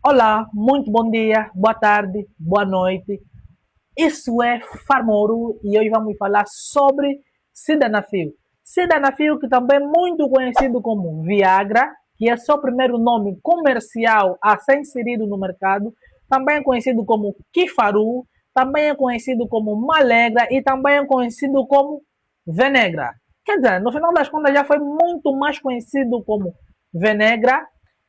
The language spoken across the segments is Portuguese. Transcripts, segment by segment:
Olá, muito bom dia, boa tarde, boa noite. Isso é Farmoro e hoje vamos falar sobre Sildenafil. Sildenafil, que também é muito conhecido como Viagra, que é seu primeiro nome comercial a ser inserido no mercado. Também é conhecido como Kifaru, também é conhecido como Malegra e também é conhecido como Venegra. Quer dizer, no final das contas já foi muito mais conhecido como Venegra.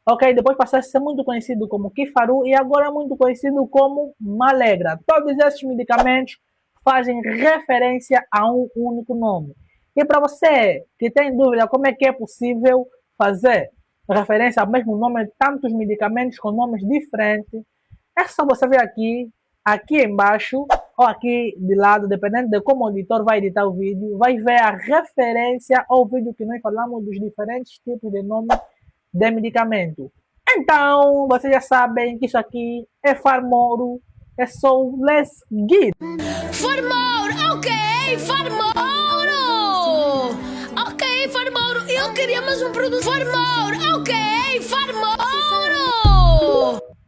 Ok, depois passou a ser muito conhecido como Kifaru e agora é muito conhecido como Malegra. Todos esses medicamentos fazem referência a um único nome. E para você que tem dúvida como é que é possível fazer referência ao mesmo nome de tantos medicamentos com nomes diferentes, é só você ver aqui embaixo ou aqui de lado, dependendo de como o editor vai editar o vídeo, vai ver a referência ao vídeo que nós falamos dos diferentes tipos de nomes de medicamento. Então, vocês já sabem que isso aqui é Farmoro, é só Let's Get. Farmoro, ok, Farmoro! Ok, Farmoro, eu queria mais um produto. Farmoro, ok, Farmoro!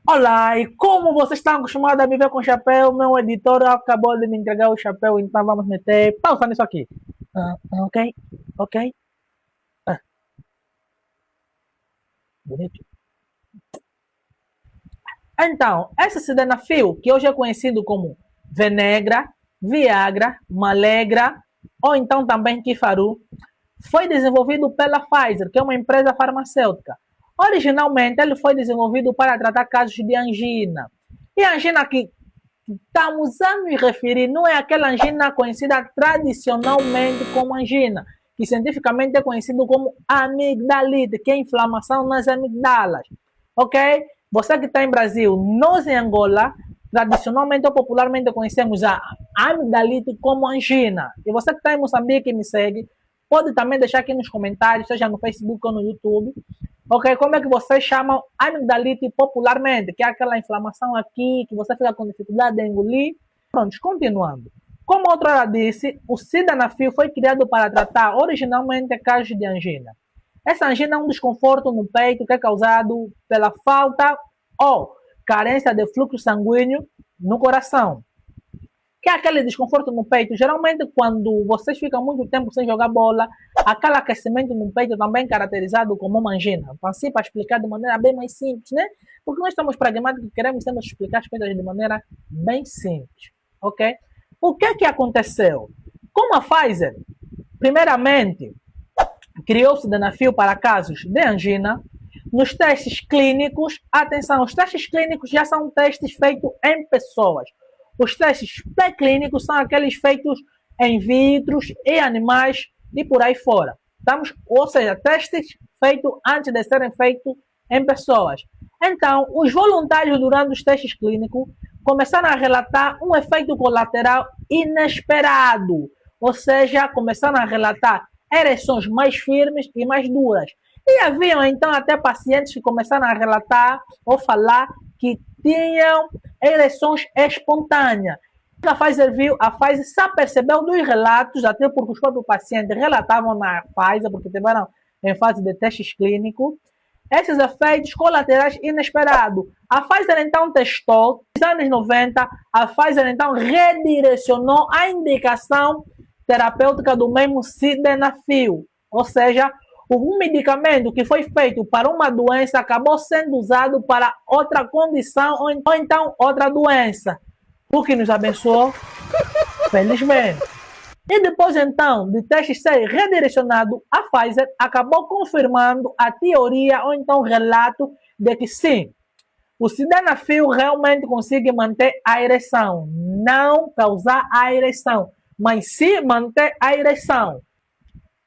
Olá, e como vocês estão acostumados a me ver com chapéu, meu editor acabou de me entregar o chapéu, então vamos meter pausa nisso aqui. Ok, ok. Bonito. Então, esse sildenafil, que hoje é conhecido como Venegra, Viagra, Malegra, ou então também Kifaru, foi desenvolvido pela Pfizer, que é uma empresa farmacêutica. Originalmente, ele foi desenvolvido para tratar casos de angina. E a angina que estamos a nos referir não é aquela angina conhecida tradicionalmente como angina, que cientificamente é conhecido como amigdalite, que é inflamação nas amigdalas. Ok? Você que está em Brasil, nós em Angola, tradicionalmente ou popularmente conhecemos a amigdalite como angina. E você que está em Moçambique e me segue, pode também deixar aqui nos comentários, seja no Facebook ou no YouTube, ok? Como é que vocês chamam amigdalite popularmente? Que é aquela inflamação aqui, que você fica com dificuldade de engolir. Pronto, continuando. Como a outra disse, o sildenafil foi criado para tratar originalmente casos de angina. Essa angina é um desconforto no peito que é causado pela falta ou carência de fluxo sanguíneo no coração. Que é aquele desconforto no peito. Geralmente, quando vocês ficam muito tempo sem jogar bola, aquele aquecimento no peito também é caracterizado como uma angina. Então, assim, para explicar de maneira bem mais simples, né? Porque nós estamos pragmáticos e queremos sempre explicar as coisas de maneira bem simples, ok? O que é que aconteceu? Como a Pfizer, primeiramente, criou-se sildenafil para casos de angina, nos testes clínicos, atenção, os testes clínicos já são testes feitos em pessoas. Os testes pré-clínicos são aqueles feitos em vitros, em animais e por aí fora. Estamos, ou seja, testes feitos antes de serem feitos em pessoas. Então, os voluntários durante os testes clínicos começaram a relatar um efeito colateral inesperado, ou seja, começaram a relatar ereções mais firmes e mais duras. E haviam então até pacientes que começaram a relatar ou falar que tinham ereções espontâneas. A Pfizer viu, a Pfizer se apercebeu dos relatos, até porque os próprios pacientes relatavam na Pfizer, porque tiveram em fase de testes clínicos, esses efeitos colaterais inesperados. A Pfizer então testou, nos anos 90, a Pfizer então redirecionou a indicação terapêutica do mesmo sildenafil, ou seja, um medicamento que foi feito para uma doença acabou sendo usado para outra condição ou então outra doença, o que nos abençoou, felizmente. E depois então de testes serem redirecionados, a Pfizer acabou confirmando a teoria ou então relato de que sim, o sildenafil realmente consegue manter a ereção, não causar a ereção, mas sim manter a ereção.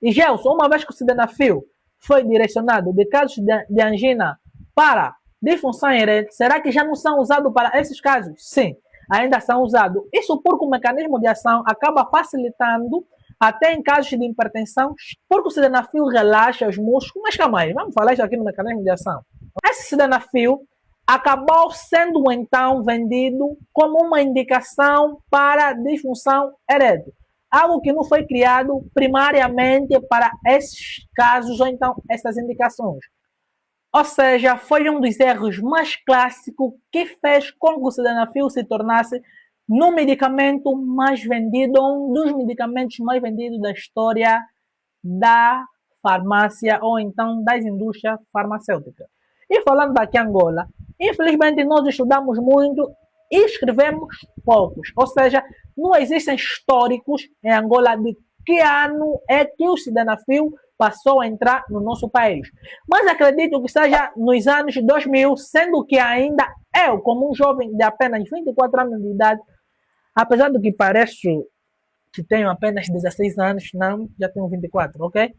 E Gelson, uma vez que o sildenafil foi direcionado de casos de angina para disfunção erétil, será que já não são usados para esses casos? Sim, ainda são usados. Isso porque o mecanismo de ação acaba facilitando até em casos de hipertensão, porque o sildenafil relaxa os músculos. Mas calma aí, vamos falar isso aqui no mecanismo de ação. Esse sildenafil acabou sendo então vendido como uma indicação para disfunção erétil. Algo que não foi criado primariamente para esses casos ou então essas indicações. Ou seja, foi um dos erros mais clássicos que fez com que o sildenafil se tornasse no medicamento mais vendido, um dos medicamentos mais vendidos da história da farmácia ou então das indústrias farmacêuticas. E falando daqui em Angola, infelizmente nós estudamos muito e escrevemos poucos. Ou seja, não existem históricos em Angola de que ano é que o sildenafil passou a entrar no nosso país. Mas acredito que seja nos anos 2000, sendo que ainda eu, como um jovem de apenas 24 anos de idade, apesar do que pareço que tenho apenas 16 anos, não, já tenho 24, ok?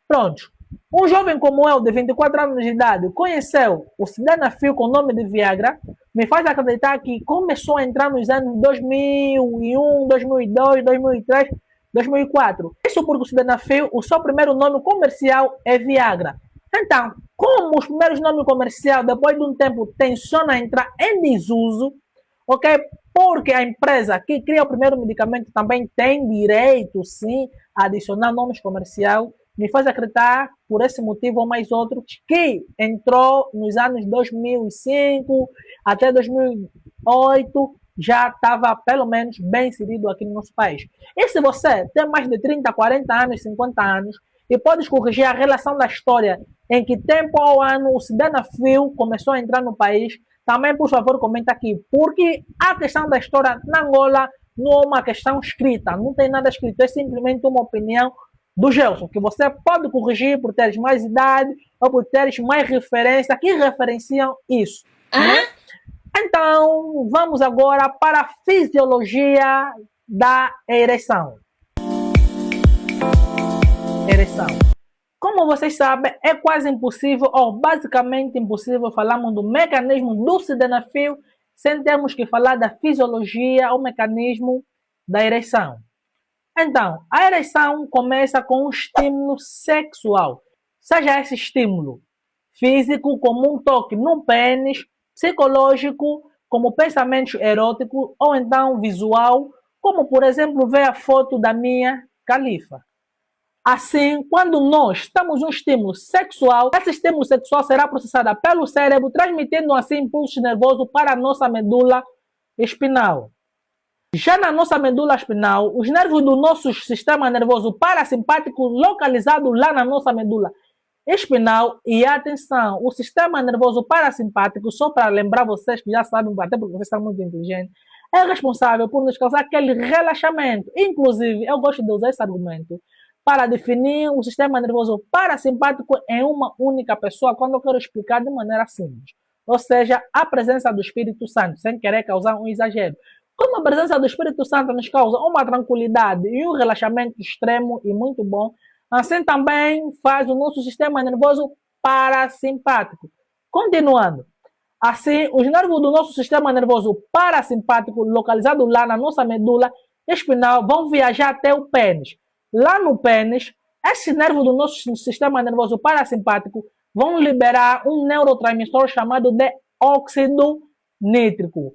Pronto. Um jovem como eu, de 24 anos de idade, conheceu o sildenafil com o nome de Viagra, me faz acreditar que começou a entrar nos anos 2001, 2002, 2003, 2004. Isso porque o sildenafil, o seu primeiro nome comercial é Viagra. Então, como os primeiros nomes comerciais, depois de um tempo, tensionam a entrar em desuso, ok? Porque a empresa que cria o primeiro medicamento também tem direito, sim, a adicionar nomes comerciais, me faz acreditar, por esse motivo ou mais outros, que entrou nos anos 2005 até 2008, já estava pelo menos bem inserido aqui no nosso país. E se você tem mais de 30, 40 anos, 50 anos, e pode corrigir a relação da história em que tempo ou ano o sildenafil começou a entrar no país, também, por favor, comenta aqui. Porque a questão da história na Angola não é uma questão escrita, não tem nada escrito, é simplesmente uma opinião do Gelson, que você pode corrigir por teres mais idade ou por teres mais referência, que referenciam isso. Né? Então, vamos agora para a fisiologia da ereção. Ereção. Como vocês sabem, é quase impossível, ou basicamente impossível, falarmos do mecanismo do sildenafil sem termos que falar da fisiologia ou mecanismo da ereção. Então, a ereção começa com um estímulo sexual, seja esse estímulo físico, como um toque no pênis, psicológico, como pensamentos eróticos, ou então visual, como por exemplo ver a foto da minha califa. Assim, quando nós estamos um estímulo sexual, esse estímulo sexual será processado pelo cérebro, transmitindo assim impulsos nervosos para a nossa medula espinal. Já na nossa medula espinal, os nervos do nosso sistema nervoso parasimpático localizado lá na nossa medula espinal, e atenção, o sistema nervoso parasimpático, só para lembrar vocês que já sabem, até porque vocês são muito inteligentes, é responsável por nos causar aquele relaxamento. Inclusive, eu gosto de usar esse argumento para definir o sistema nervoso parasimpático em uma única pessoa, quando eu quero explicar de maneira simples. Ou seja, a presença do Espírito Santo, sem querer causar um exagero. Como a presença do Espírito Santo nos causa uma tranquilidade e um relaxamento extremo e muito bom, assim também faz o nosso sistema nervoso parasimpático. Continuando. Assim, os nervos do nosso sistema nervoso parasimpático, localizados lá na nossa medula espinal, vão viajar até o pênis. Lá no pênis, esses nervos do nosso sistema nervoso parasimpático vão liberar um neurotransmissor chamado de óxido nítrico.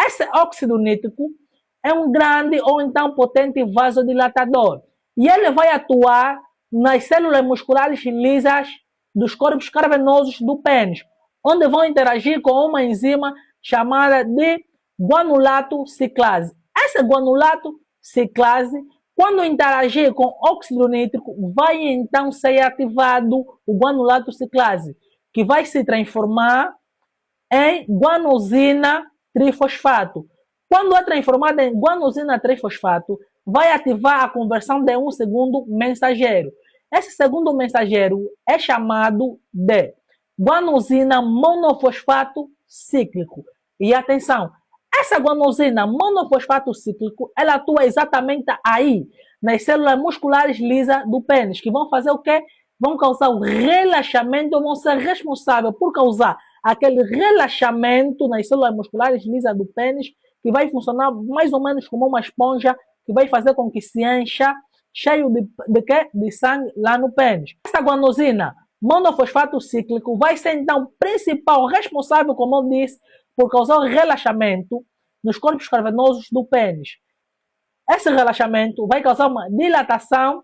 Esse óxido nítrico é um grande ou então potente vasodilatador e ele vai atuar nas células musculares lisas dos corpos cavernosos do pênis, onde vão interagir com uma enzima chamada de guanulato ciclase. Essa guanulato ciclase, quando interagir com óxido nítrico, vai então ser ativado o guanulato ciclase, que vai se transformar em guanosina trifosfato. Quando é transformada em guanosina trifosfato, vai ativar a conversão de um segundo mensageiro. Esse segundo mensageiro é chamado de guanosina monofosfato cíclico. E atenção, essa guanosina monofosfato cíclico, ela atua exatamente aí, nas células musculares lisas do pênis, que vão fazer o quê? Vão causar o relaxamento, vão ser responsáveis por causar aquele relaxamento nas células musculares lisas do pênis, que vai funcionar mais ou menos como uma esponja, que vai fazer com que se encha, cheio de quê? De sangue lá no pênis. Essa guanosina monofosfato cíclico vai ser então o principal responsável, como eu disse, por causar o relaxamento nos corpos cavernosos do pênis. Esse relaxamento vai causar uma dilatação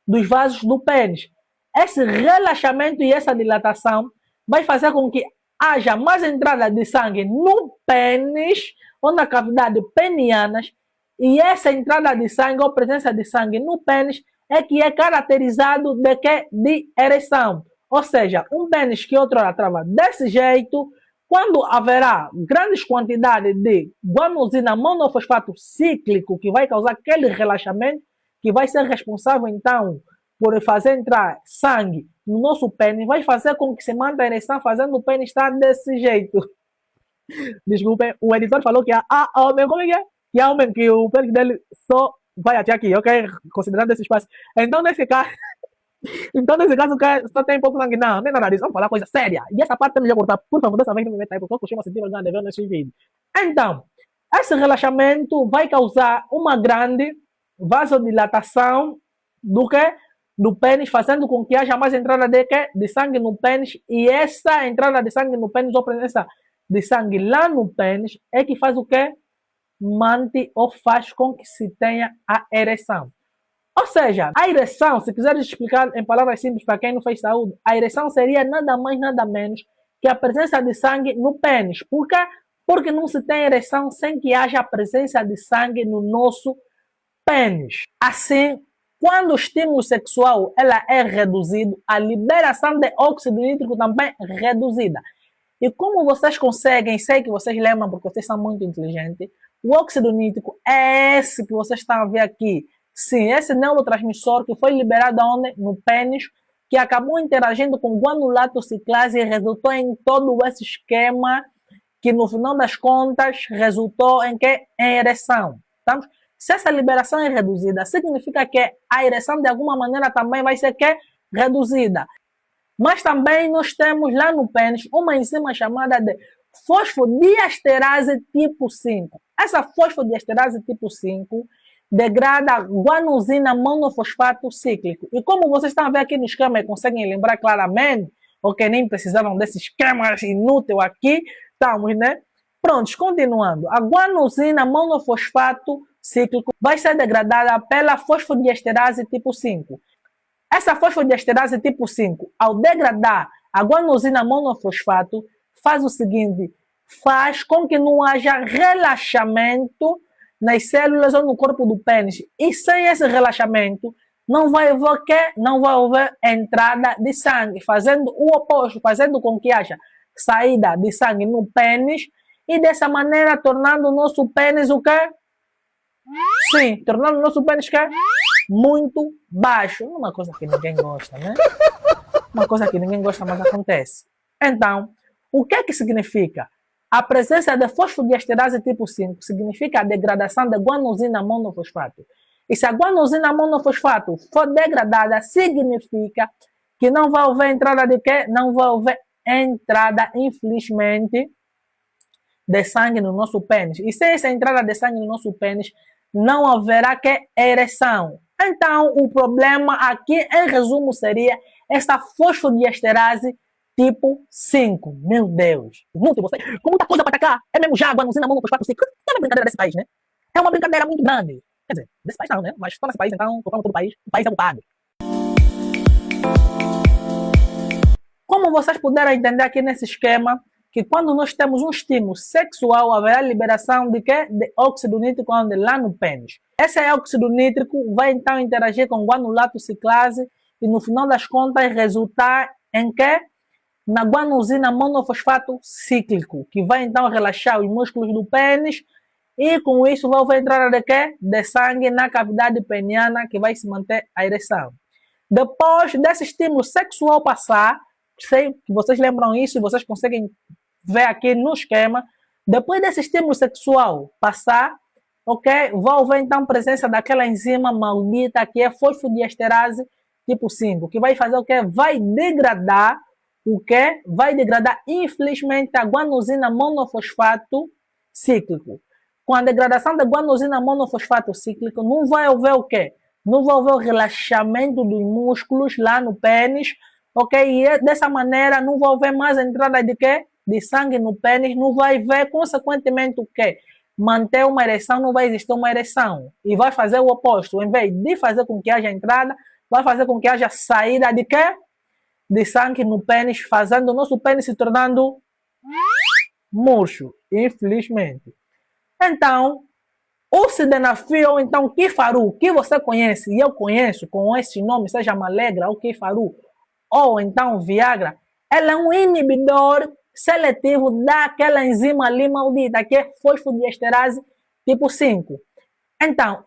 dos vasos do pênis. Esse relaxamento e essa dilatação vai fazer com que haja mais entrada de sangue no pênis ou na cavidade peniana, e essa entrada de sangue ou presença de sangue no pênis é que é caracterizado de quê? De ereção. Ou seja, um pênis que outrora estava desse jeito, quando haverá grandes quantidades de guanosina monofosfato cíclico, que vai causar aquele relaxamento, que vai ser responsável, então, por fazer entrar sangue no nosso pênis, vai fazer com que se mantenha a ereção, fazendo o pênis estar desse jeito. Desculpem, o editor falou que há homem, como é que é? Que há homem que o pênis dele só vai até aqui, ok? Considerando esse espaço. Então, nesse caso, o cara só tem pouco sangue. Não, nem nada disso. Vamos falar coisa séria. E essa parte temos de cortar. Por favor, dessa vez não me meta aí, porque eu costumo sentir vergonha de ver nesse vídeo. Então, esse relaxamento vai causar uma grande vasodilatação do que? Do pênis, fazendo com que haja mais entrada de quê? De sangue no pênis. E essa entrada de sangue no pênis, ou presença de sangue lá no pênis, é que faz o quê? Mantém ou faz com que se tenha a ereção. Ou seja, a ereção, se quiseres explicar em palavras simples para quem não fez saúde, a ereção seria nada mais, nada menos que a presença de sangue no pênis. Por quê? Porque não se tem ereção sem que haja a presença de sangue no nosso pênis. Assim, quando o estímulo sexual ela é reduzido, a liberação de óxido nítrico também é reduzida. E como vocês conseguem, sei que vocês lembram porque vocês são muito inteligentes, o óxido nítrico é esse que vocês estão a ver aqui. Sim, esse neurotransmissor que foi liberado onde? No pênis, que acabou interagindo com guanulato ciclase e resultou em todo esse esquema que no final das contas resultou em que? Em ereção. Tá? Se essa liberação é reduzida, significa que a ereção de alguma maneira também vai ser que? Reduzida. Mas também nós temos lá no pênis uma enzima chamada de fosfodiesterase tipo 5. Essa fosfodiesterase tipo 5 degrada guanosina monofosfato cíclico. E como vocês estão a ver aqui no esquema e conseguem lembrar claramente, ok, nem precisavam desse esquema inútil aqui, estamos, né? Prontos, continuando. A guanosina monofosfato cíclico vai ser degradada pela fosfodiesterase tipo 5. Essa fosfodiesterase tipo 5, ao degradar a guanosina monofosfato, faz o seguinte, faz com que não haja relaxamento nas células ou no corpo do pênis. E sem esse relaxamento, não vai haver quê? Não vai haver entrada de sangue, fazendo o oposto, fazendo com que haja saída de sangue no pênis e dessa maneira tornando o nosso pênis o quê? Sim, tornando o nosso pênis quê? Muito baixo. Uma coisa que ninguém gosta, né? Uma coisa que ninguém gosta, mas acontece. Então, o que é que significa? A presença de fosfodiesterase tipo 5 significa a degradação de guanosina monofosfato. E se a guanosina monofosfato for degradada, significa que não vai haver entrada de quê? Não vai haver entrada, infelizmente, de sangue no nosso pênis. E sem essa entrada de sangue no nosso pênis, não haverá que ereção. Então, o problema aqui, em resumo, seria essa fosfodiesterase tipo 5. Meu Deus. Muito você. Com muita coisa para atacar. É mesmo já, guanosina monofosfato 5. É uma brincadeira desse país, né? É uma brincadeira muito grande. Quer dizer, desse país não, né? Mas só nesse país, então, compramos todo o país é ocupado. Como vocês puderam entender aqui nesse esquema, que quando nós temos um estímulo sexual, haverá liberação de quê? De óxido nítrico lá no pênis. Esse óxido nítrico vai então interagir com guanulato ciclase e no final das contas resultar em quê? Na guanosina monofosfato cíclico, que vai então relaxar os músculos do pênis e com isso vai haver entrada de quê? De sangue na cavidade peniana que vai se manter a ereção. Depois desse estímulo sexual passar, sei que vocês lembram isso e vocês conseguem ver aqui no esquema, depois desse estímulo sexual passar, ok? Vai haver então presença daquela enzima maldita que é fosfodiesterase tipo 5, que vai fazer o quê? Vai degradar o quê? Vai degradar, infelizmente, a guanosina monofosfato cíclico. Com a degradação da guanosina monofosfato cíclico, não vai haver o quê? Não vai haver o relaxamento dos músculos lá no pênis, ok? E dessa maneira não vai haver mais entrada de quê? De sangue no pênis, não vai haver, consequentemente, o quê? Manter uma ereção, não vai existir uma ereção. E vai fazer o oposto. Em vez de fazer com que haja entrada, vai fazer com que haja saída de quê? de sangue no pênis, fazendo o nosso pênis se tornando murcho, infelizmente. Então, o sildenafil, ou então Kifaru, que você conhece e eu conheço com esse nome, seja Malegra ou Kifaru, ou então Viagra, ela é um inibidor seletivo daquela enzima ali maldita, que é fosfodiesterase tipo 5. Então,